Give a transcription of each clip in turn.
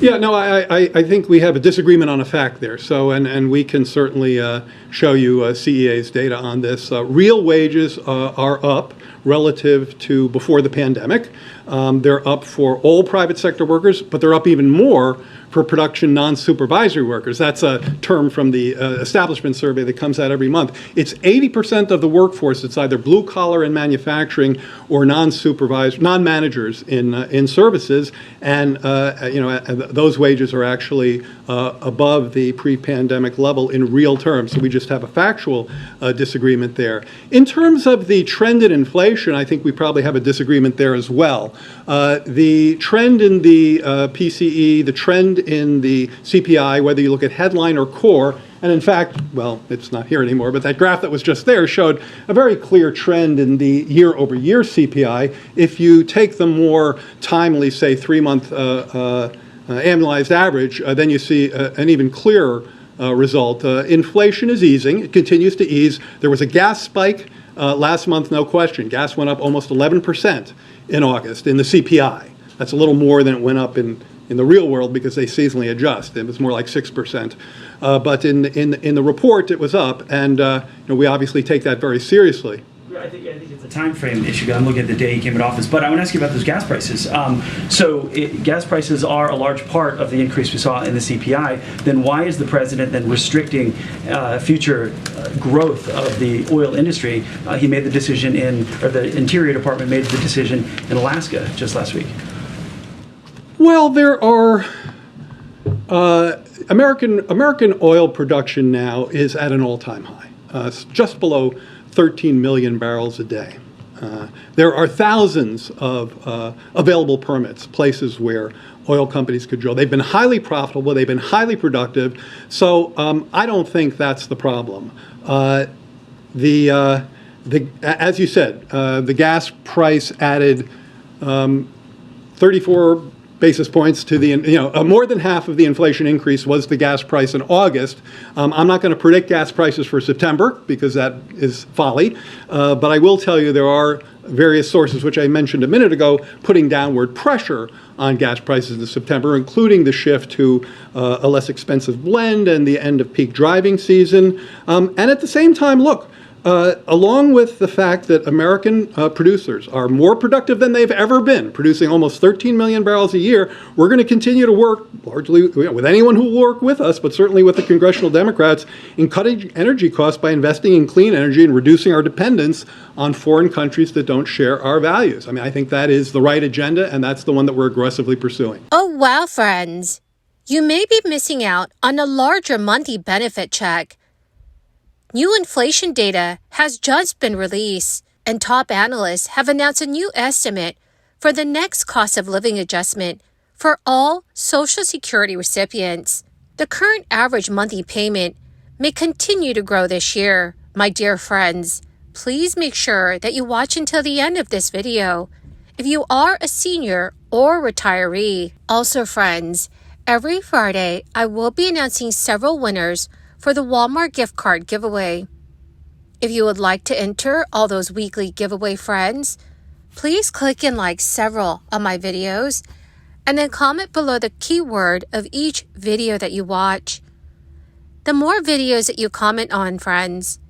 Yeah, no, I think we have a disagreement on a fact there. So, and we can certainly show you CEA's data on this. Real wages are up relative to before the pandemic. They're up for all private sector workers, but they're up even more for production non-supervisory workers. That's a term from the establishment survey that comes out every month. It's 80% of the workforce that's either blue collar in manufacturing or non-supervised, non-managers in services, and those wages are actually above the pre-pandemic level in real terms. So we just have a factual disagreement there. In terms of the trend in inflation, I think we probably have a disagreement there as well. The trend in the PCE, the trend in the CPI, whether you look at headline or core, and in fact, well, it's not here anymore, but that graph that was just there showed a very clear trend in the year-over-year CPI. If you take the more timely, say, 3-month annualized average, then you see an even clearer result. Inflation is easing. It continues to ease. There was a gas spike last month, no question. Gas went up almost 11% in August in the CPI. That's a little more than it went up in the real world because they seasonally adjust. It was more like 6%. But in the report, it was up, and we obviously take that very seriously. I think it's a time frame issue. I'm looking at the day he came in office. But I want to ask you about those gas prices. Gas prices are a large part of the increase we saw in the CPI. Then why is the president then restricting future growth of the oil industry? He made the decision or the Interior Department made the decision in Alaska just last week. Well, there are American oil production now is at an all-time high. It's just below 13 million barrels a day. There are thousands of available permits, places where oil companies could drill. They've been highly profitable. They've been highly productive. So I don't think that's the problem. As you said, the gas price added 34 basis points to the, more than half of the inflation increase was the gas price in August. I'm not going to predict gas prices for September because that is folly, but I will tell you there are various sources, which I mentioned a minute ago, putting downward pressure on gas prices in September, including the shift to a less expensive blend and the end of peak driving season. And at the same time, look, along with the fact that American producers are more productive than they've ever been, producing almost 13 million barrels a year, we're going to continue to work largely with anyone who will work with us, but certainly with the congressional Democrats, in cutting energy costs by investing in clean energy and reducing our dependence on foreign countries that don't share our values. I mean, I think that is the right agenda, and that's the one that we're aggressively pursuing. Oh, wow, friends. You may be missing out on a larger monthly benefit check. New inflation data has just been released, and top analysts have announced a new estimate for the next cost of living adjustment for all Social Security recipients. The current average monthly payment may continue to grow this year. My dear friends, please make sure that you watch until the end of this video if you are a senior or retiree. Also, friends, every Friday I will be announcing several winners for the Walmart gift card giveaway. If you would like to enter all those weekly giveaway friends, please click and like several of my videos and then comment below the keyword of each video that you watch. The more videos that you comment on, friends,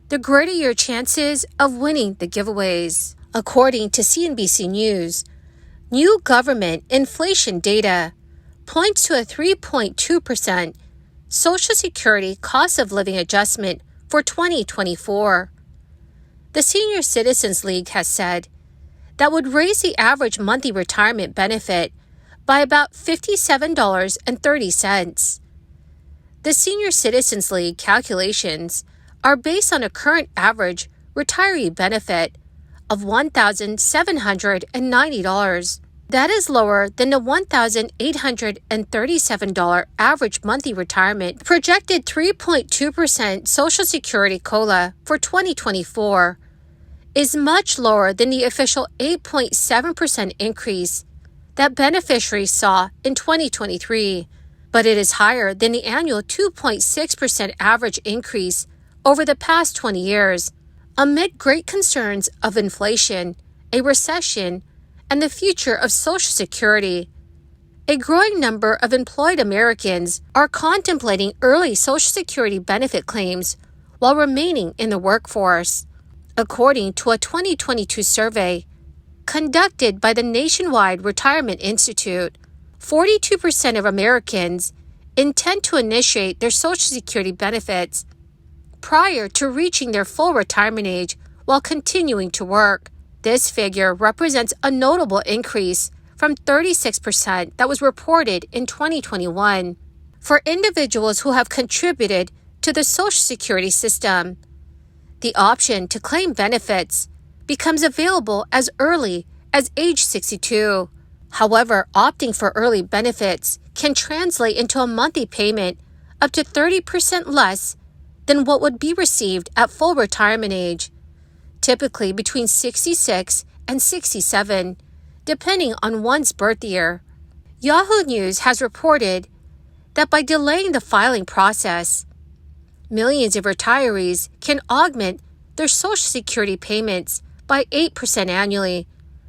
the greater your chances of winning the giveaways. According to CNBC News, new government inflation data points to a 3.2% Social Security cost of living adjustment for 2024. The Senior Citizens League has said that would raise the average monthly retirement benefit by about $57.30. The Senior Citizens League calculations are based on a current average retiree benefit of $1,790. That is lower than the $1,837 average monthly retirement. Projected 3.2% Social Security COLA for 2024 is much lower than the official 8.7% increase that beneficiaries saw in 2023, but it is higher than the annual 2.6% average increase over the past 20 years. Amid great concerns of inflation, a recession, and the future of Social Security, a growing number of employed Americans are contemplating early Social Security benefit claims while remaining in the workforce. According to a 2022 survey conducted by the Nationwide Retirement Institute, 42% of Americans intend to initiate their Social Security benefits prior to reaching their full retirement age while continuing to work. This figure represents a notable increase from 36% that was reported in 2021. For individuals who have contributed to the Social Security system, the option to claim benefits becomes available as early as age 62. However, opting for early benefits can translate into a monthly payment up to 30% less than what would be received at full retirement age, typically between 66 and 67, depending on one's birth year. Yahoo News has reported that by delaying the filing process, millions of retirees can augment their Social Security payments by 8% annually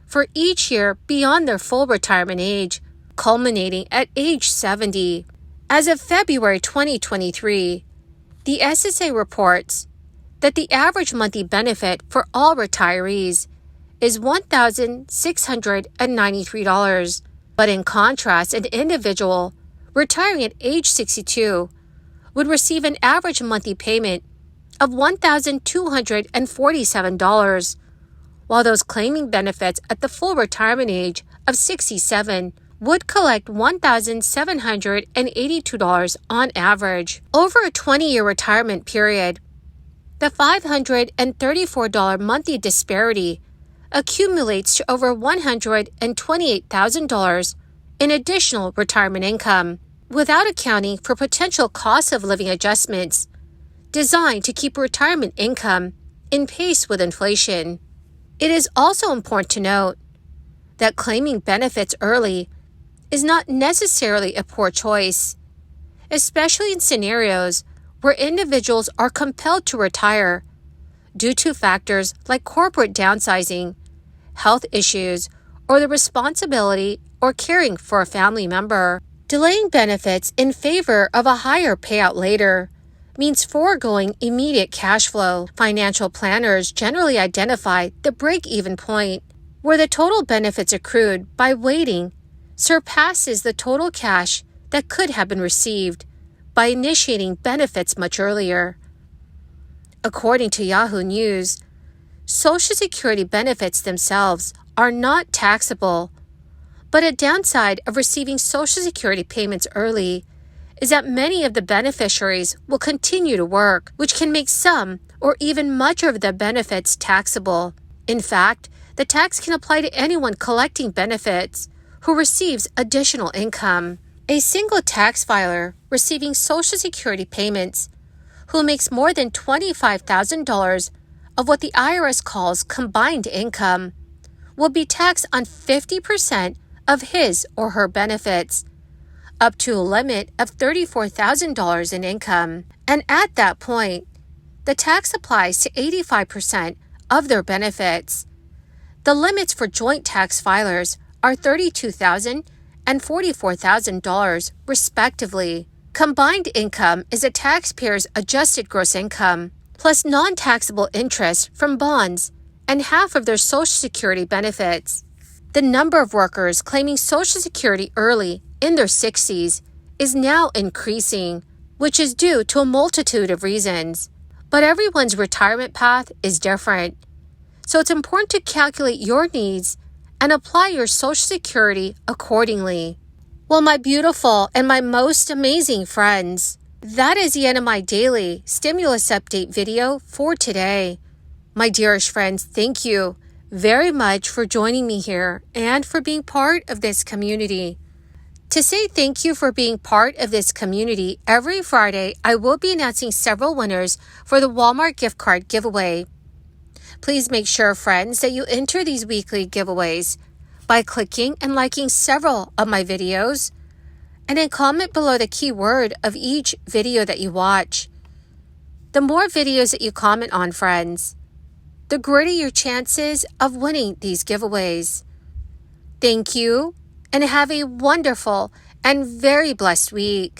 for each year beyond their full retirement age, culminating at age 70. As of February 2023, the SSA reports that the average monthly benefit for all retirees is $1,693, but in contrast, an individual retiring at age 62 would receive an average monthly payment of $1,247, while those claiming benefits at the full retirement age of 67 would collect $1,782 on average. Over a 20-year retirement period, the $534 monthly disparity accumulates to over $128,000 in additional retirement income, without accounting for potential cost of living adjustments designed to keep retirement income in pace with inflation. It is also important to note that claiming benefits early is not necessarily a poor choice, especially in scenarios where individuals are compelled to retire due to factors like corporate downsizing, health issues, or the responsibility or caring for a family member. Delaying benefits in favor of a higher payout later means foregoing immediate cash flow. Financial planners generally identify the break-even point where the total benefits accrued by waiting surpasses the total cash that could have been received by initiating benefits much earlier. According to Yahoo News, Social Security benefits themselves are not taxable, but a downside of receiving Social Security payments early is that many of the beneficiaries will continue to work, which can make some or even much of the benefits taxable. In fact, the tax can apply to anyone collecting benefits who receives additional income. A single tax filer receiving Social Security payments who makes more than $25,000 of what the IRS calls combined income will be taxed on 50% of his or her benefits, up to a limit of $34,000 in income. And at that point, the tax applies to 85% of their benefits. The limits for joint tax filers are $32,000 and $44,000, respectively. Combined income is a taxpayer's adjusted gross income, plus non-taxable interest from bonds and half of their Social Security benefits. The number of workers claiming Social Security early in their 60s is now increasing, which is due to a multitude of reasons. But everyone's retirement path is different, so it's important to calculate your needs and apply your Social Security accordingly. Well, my beautiful and my most amazing friends, that is the end of my daily stimulus update video for today. My dearest friends, thank you very much for joining me here and for being part of this community. To say thank you for being part of this community, every Friday I will be announcing several winners for the Walmart gift card giveaway. Please make sure, friends, that you enter these weekly giveaways by clicking and liking several of my videos, and then comment below the keyword of each video that you watch. The more videos that you comment on, friends, the greater your chances of winning these giveaways. Thank you, and have a wonderful and very blessed week.